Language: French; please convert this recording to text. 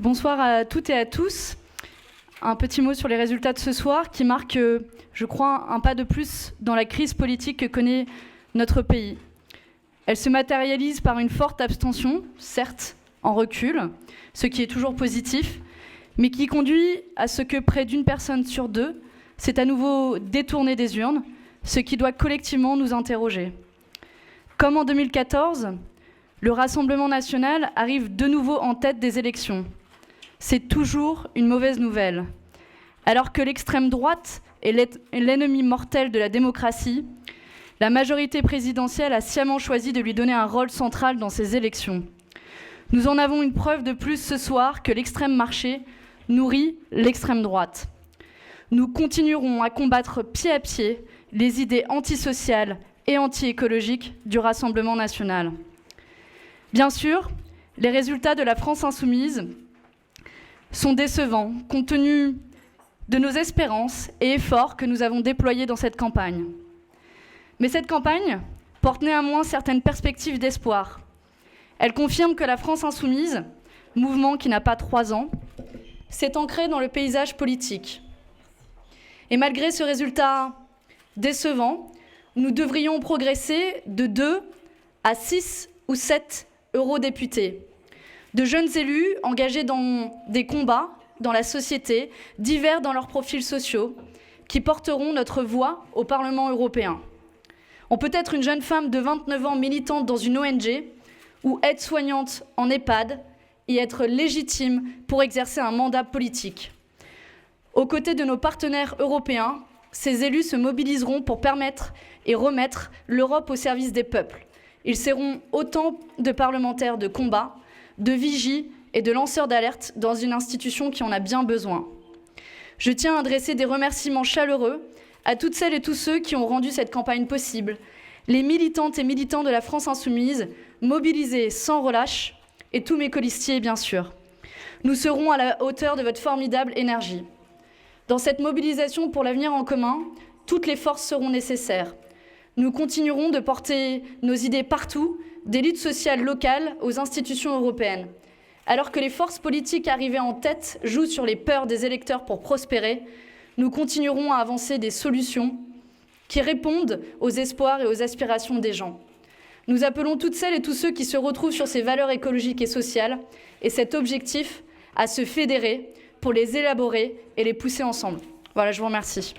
Bonsoir à toutes et à tous. Un petit mot sur les résultats de ce soir qui marquent, je crois, un pas de plus dans la crise politique que connaît notre pays. Elle se matérialise par une forte abstention, certes en recul, ce qui est toujours positif, mais qui conduit à ce que près d'une personne sur deux s'est à nouveau détournée des urnes, ce qui doit collectivement nous interroger. Comme en 2014, le Rassemblement national arrive de nouveau en tête des élections. C'est toujours une mauvaise nouvelle. Alors que l'extrême droite est l'ennemi mortel de la démocratie, la majorité présidentielle a sciemment choisi de lui donner un rôle central dans ces élections. Nous en avons une preuve de plus ce soir que l'extrême marché nourrit l'extrême droite. Nous continuerons à combattre pied à pied les idées antisociales et anti-écologiques du Rassemblement national. Bien sûr, les résultats de la France insoumise sont décevants, compte tenu de nos espérances et efforts que nous avons déployés dans cette campagne. Mais cette campagne porte néanmoins certaines perspectives d'espoir. Elle confirme que la France insoumise, mouvement qui n'a pas 3 ans, s'est ancré dans le paysage politique. Et malgré ce résultat décevant, nous devrions progresser de 2 à 6 ou 7 eurodéputés, de jeunes élus engagés dans des combats dans la société, divers dans leurs profils sociaux, qui porteront notre voix au Parlement européen. On peut être une jeune femme de 29 ans militante dans une ONG ou aide-soignante en EHPAD et être légitime pour exercer un mandat politique. Aux côtés de nos partenaires européens, ces élus se mobiliseront pour permettre et remettre l'Europe au service des peuples. Ils seront autant de parlementaires de combat, de vigies et de lanceurs d'alerte dans une institution qui en a bien besoin. Je tiens à adresser des remerciements chaleureux à toutes celles et tous ceux qui ont rendu cette campagne possible, les militantes et militants de la France insoumise, mobilisés sans relâche, et tous mes colistiers, bien sûr. Nous serons à la hauteur de votre formidable énergie. Dans cette mobilisation pour l'avenir en commun, toutes les forces seront nécessaires. Nous continuerons de porter nos idées partout, des luttes sociales locales aux institutions européennes. Alors que les forces politiques arrivées en tête jouent sur les peurs des électeurs pour prospérer, nous continuerons à avancer des solutions qui répondent aux espoirs et aux aspirations des gens. Nous appelons toutes celles et tous ceux qui se retrouvent sur ces valeurs écologiques et sociales et cet objectif à se fédérer pour les élaborer et les pousser ensemble. Voilà, je vous remercie.